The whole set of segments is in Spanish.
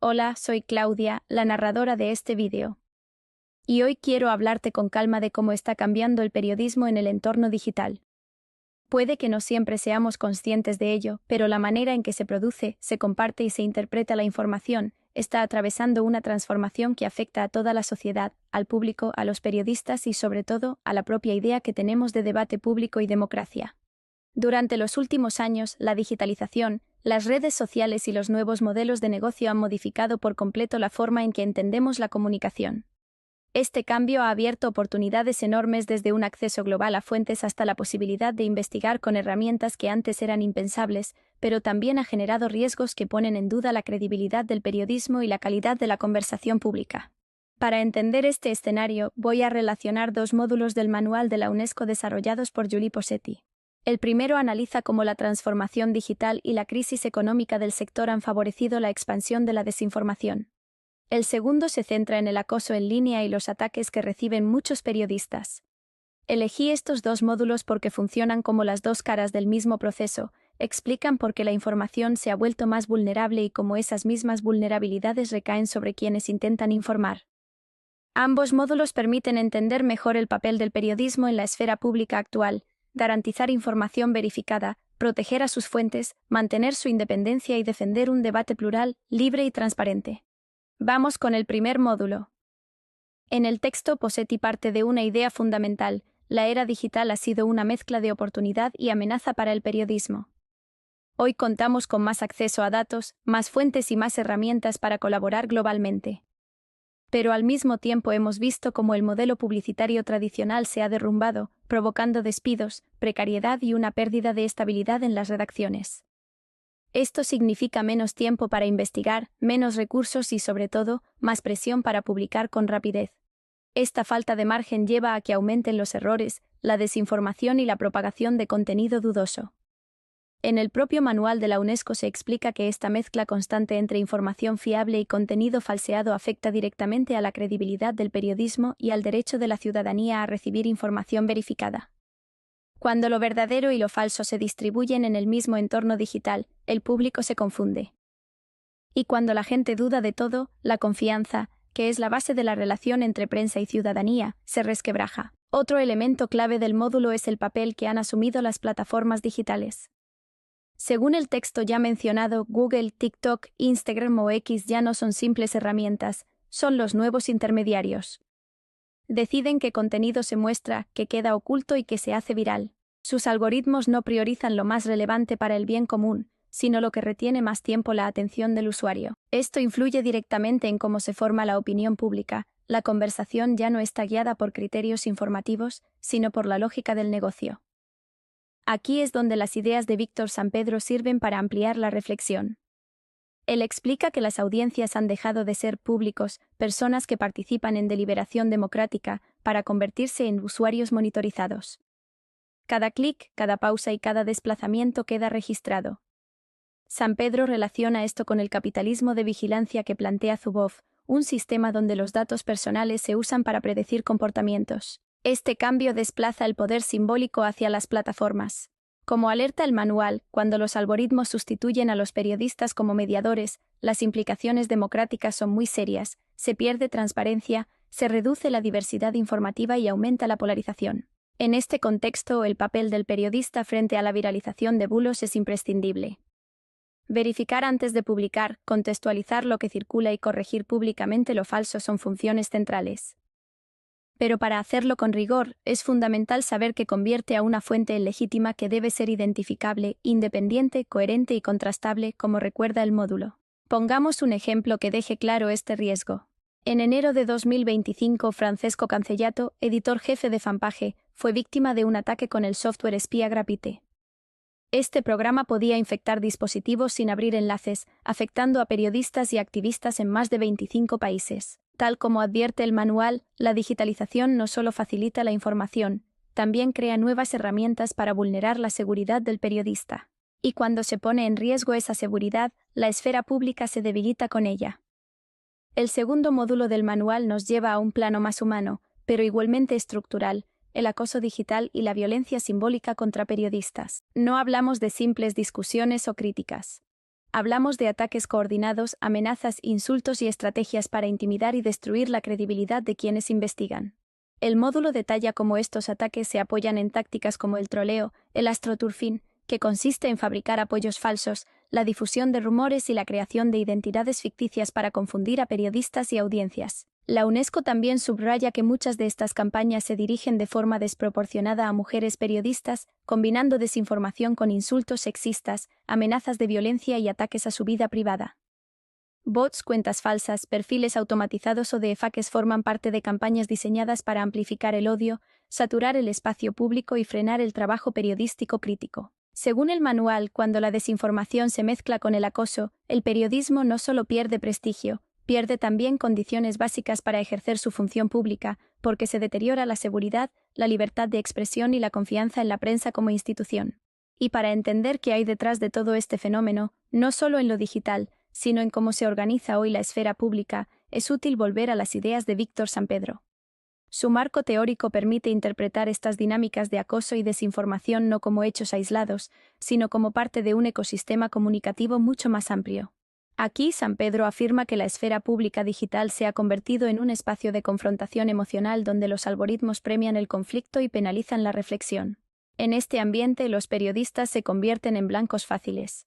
Hola, soy Claudia, la narradora de este vídeo. Y hoy quiero hablarte con calma de cómo está cambiando el periodismo en el entorno digital. Puede que no siempre seamos conscientes de ello, pero la manera en que se produce, se comparte y se interpreta la información está atravesando una transformación que afecta a toda la sociedad, al público, a los periodistas y sobre todo a la propia idea que tenemos de debate público y democracia. Durante los últimos años, la digitalización, las redes sociales y los nuevos modelos de negocio han modificado por completo la forma en que entendemos la comunicación. Este cambio ha abierto oportunidades enormes desde un acceso global a fuentes hasta la posibilidad de investigar con herramientas que antes eran impensables, pero también ha generado riesgos que ponen en duda la credibilidad del periodismo y la calidad de la conversación pública. Para entender este escenario, voy a relacionar dos módulos del manual de la UNESCO desarrollados por Julie Posetti. El primero analiza cómo la transformación digital y la crisis económica del sector han favorecido la expansión de la desinformación. El segundo se centra en el acoso en línea y los ataques que reciben muchos periodistas. Elegí estos dos módulos porque funcionan como las dos caras del mismo proceso, explican por qué la información se ha vuelto más vulnerable y cómo esas mismas vulnerabilidades recaen sobre quienes intentan informar. Ambos módulos permiten entender mejor el papel del periodismo en la esfera pública actual, garantizar información verificada, proteger a sus fuentes, mantener su independencia y defender un debate plural, libre y transparente. Vamos con el primer módulo. En el texto, Posetti parte de una idea fundamental: la era digital ha sido una mezcla de oportunidad y amenaza para el periodismo. Hoy contamos con más acceso a datos, más fuentes y más herramientas para colaborar globalmente. Pero al mismo tiempo hemos visto cómo el modelo publicitario tradicional se ha derrumbado, provocando despidos, precariedad y una pérdida de estabilidad en las redacciones. Esto significa menos tiempo para investigar, menos recursos y, sobre todo, más presión para publicar con rapidez. Esta falta de margen lleva a que aumenten los errores, la desinformación y la propagación de contenido dudoso. En el propio manual de la UNESCO se explica que esta mezcla constante entre información fiable y contenido falseado afecta directamente a la credibilidad del periodismo y al derecho de la ciudadanía a recibir información verificada. Cuando lo verdadero y lo falso se distribuyen en el mismo entorno digital, el público se confunde. Y cuando la gente duda de todo, la confianza, que es la base de la relación entre prensa y ciudadanía, se resquebraja. Otro elemento clave del módulo es el papel que han asumido las plataformas digitales. Según el texto ya mencionado, Google, TikTok, Instagram o X ya no son simples herramientas, son los nuevos intermediarios. Deciden qué contenido se muestra, qué queda oculto y qué se hace viral. Sus algoritmos no priorizan lo más relevante para el bien común, sino lo que retiene más tiempo la atención del usuario. Esto influye directamente en cómo se forma la opinión pública. La conversación ya no está guiada por criterios informativos, sino por la lógica del negocio. Aquí es donde las ideas de Víctor Sampedro sirven para ampliar la reflexión. Él explica que las audiencias han dejado de ser públicos, personas que participan en deliberación democrática, para convertirse en usuarios monitorizados. Cada clic, cada pausa y cada desplazamiento queda registrado. Sampedro relaciona esto con el capitalismo de vigilancia que plantea Zuboff, un sistema donde los datos personales se usan para predecir comportamientos. Este cambio desplaza el poder simbólico hacia las plataformas. Como alerta el manual, cuando los algoritmos sustituyen a los periodistas como mediadores, las implicaciones democráticas son muy serias, se pierde transparencia, se reduce la diversidad informativa y aumenta la polarización. En este contexto, el papel del periodista frente a la viralización de bulos es imprescindible. Verificar antes de publicar, contextualizar lo que circula y corregir públicamente lo falso son funciones centrales. Pero para hacerlo con rigor, es fundamental saber que convierte a una fuente en legítima que debe ser identificable, independiente, coherente y contrastable, como recuerda el módulo. Pongamos un ejemplo que deje claro este riesgo. En enero de 2025, Francesco Cancellato, editor jefe de Fanpage, fue víctima de un ataque con el software espía Grapite. Este programa podía infectar dispositivos sin abrir enlaces, afectando a periodistas y activistas en más de 25 países. Tal como advierte el manual, la digitalización no solo facilita la información, también crea nuevas herramientas para vulnerar la seguridad del periodista. Y cuando se pone en riesgo esa seguridad, la esfera pública se debilita con ella. El segundo módulo del manual nos lleva a un plano más humano, pero igualmente estructural: el acoso digital y la violencia simbólica contra periodistas. No hablamos de simples discusiones o críticas. Hablamos de ataques coordinados, amenazas, insultos y estrategias para intimidar y destruir la credibilidad de quienes investigan. El módulo detalla cómo estos ataques se apoyan en tácticas como el troleo, el astroturfing, que consiste en fabricar apoyos falsos, la difusión de rumores y la creación de identidades ficticias para confundir a periodistas y audiencias. La UNESCO también subraya que muchas de estas campañas se dirigen de forma desproporcionada a mujeres periodistas, combinando desinformación con insultos sexistas, amenazas de violencia y ataques a su vida privada. Bots, cuentas falsas, perfiles automatizados o de fakes forman parte de campañas diseñadas para amplificar el odio, saturar el espacio público y frenar el trabajo periodístico crítico. Según el manual, cuando la desinformación se mezcla con el acoso, el periodismo no solo pierde prestigio, pierde también condiciones básicas para ejercer su función pública, porque se deteriora la seguridad, la libertad de expresión y la confianza en la prensa como institución. Y para entender qué hay detrás de todo este fenómeno, no solo en lo digital, sino en cómo se organiza hoy la esfera pública, es útil volver a las ideas de Víctor Sampedro. Su marco teórico permite interpretar estas dinámicas de acoso y desinformación no como hechos aislados, sino como parte de un ecosistema comunicativo mucho más amplio. Aquí, Sampedro afirma que la esfera pública digital se ha convertido en un espacio de confrontación emocional donde los algoritmos premian el conflicto y penalizan la reflexión. En este ambiente, los periodistas se convierten en blancos fáciles.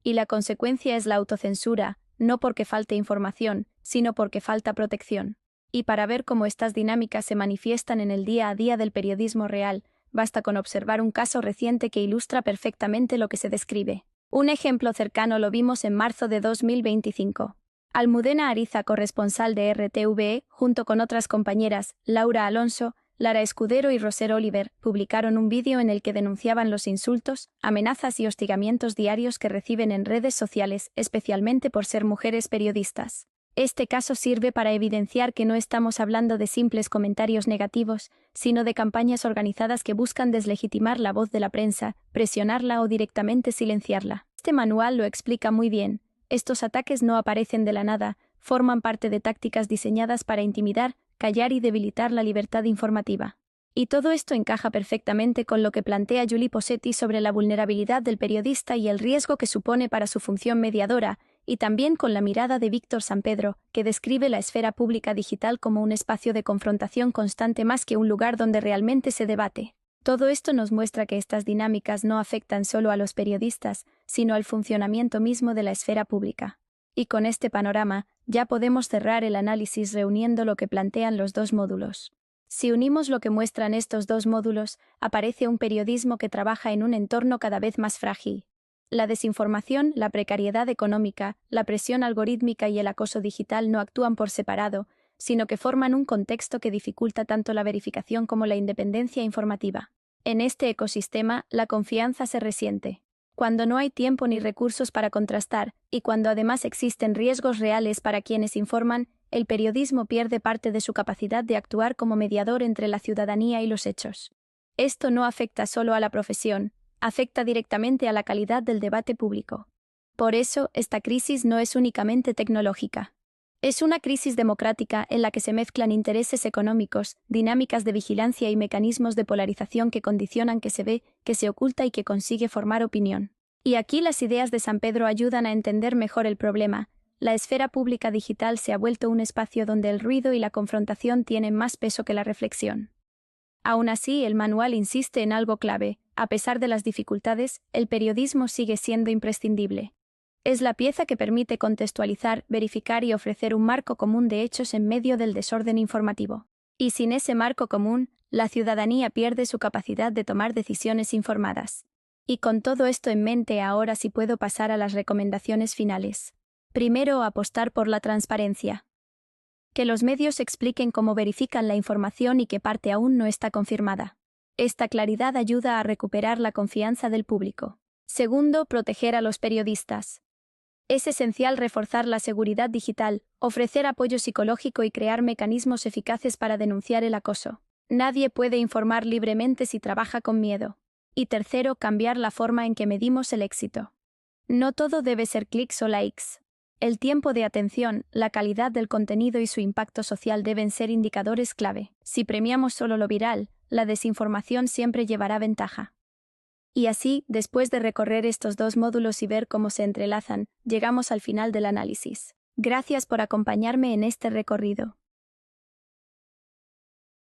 Y la consecuencia es la autocensura, no porque falte información, sino porque falta protección. Y para ver cómo estas dinámicas se manifiestan en el día a día del periodismo real, basta con observar un caso reciente que ilustra perfectamente lo que se describe. Un ejemplo cercano lo vimos en marzo de 2025. Almudena Ariza, corresponsal de RTVE, junto con otras compañeras, Laura Alonso, Lara Escudero y Roser Oliver, publicaron un vídeo en el que denunciaban los insultos, amenazas y hostigamientos diarios que reciben en redes sociales, especialmente por ser mujeres periodistas. Este caso sirve para evidenciar que no estamos hablando de simples comentarios negativos, sino de campañas organizadas que buscan deslegitimar la voz de la prensa, presionarla o directamente silenciarla. Este manual lo explica muy bien. Estos ataques no aparecen de la nada, forman parte de tácticas diseñadas para intimidar, callar y debilitar la libertad informativa. Y todo esto encaja perfectamente con lo que plantea Julie Posetti sobre la vulnerabilidad del periodista y el riesgo que supone para su función mediadora, y también con la mirada de Víctor Sampedro, que describe la esfera pública digital como un espacio de confrontación constante más que un lugar donde realmente se debate. Todo esto nos muestra que estas dinámicas no afectan solo a los periodistas, sino al funcionamiento mismo de la esfera pública. Y con este panorama, ya podemos cerrar el análisis reuniendo lo que plantean los dos módulos. Si unimos lo que muestran estos dos módulos, aparece un periodismo que trabaja en un entorno cada vez más frágil. La desinformación, la precariedad económica, la presión algorítmica y el acoso digital no actúan por separado, sino que forman un contexto que dificulta tanto la verificación como la independencia informativa. En este ecosistema, la confianza se resiente. Cuando no hay tiempo ni recursos para contrastar, y cuando además existen riesgos reales para quienes informan, el periodismo pierde parte de su capacidad de actuar como mediador entre la ciudadanía y los hechos. Esto no afecta solo a la profesión, afecta directamente a la calidad del debate público. Por eso, esta crisis no es únicamente tecnológica. Es una crisis democrática en la que se mezclan intereses económicos, dinámicas de vigilancia y mecanismos de polarización que condicionan que se ve, que se oculta y que consigue formar opinión. Y aquí las ideas de Sampedro ayudan a entender mejor el problema. La esfera pública digital se ha vuelto un espacio donde el ruido y la confrontación tienen más peso que la reflexión. Aún así, el manual insiste en algo clave. A pesar de las dificultades, el periodismo sigue siendo imprescindible. Es la pieza que permite contextualizar, verificar y ofrecer un marco común de hechos en medio del desorden informativo. Y sin ese marco común, la ciudadanía pierde su capacidad de tomar decisiones informadas. Y con todo esto en mente, ahora sí puedo pasar a las recomendaciones finales. Primero, apostar por la transparencia. Que los medios expliquen cómo verifican la información y qué parte aún no está confirmada. Esta claridad ayuda a recuperar la confianza del público. Segundo, proteger a los periodistas. Es esencial reforzar la seguridad digital, ofrecer apoyo psicológico y crear mecanismos eficaces para denunciar el acoso. Nadie puede informar libremente si trabaja con miedo. Y tercero, cambiar la forma en que medimos el éxito. No todo debe ser clics o likes. El tiempo de atención, la calidad del contenido y su impacto social deben ser indicadores clave. Si premiamos solo lo viral, la desinformación siempre llevará ventaja. Y así, después de recorrer estos dos módulos y ver cómo se entrelazan, llegamos al final del análisis. Gracias por acompañarme en este recorrido.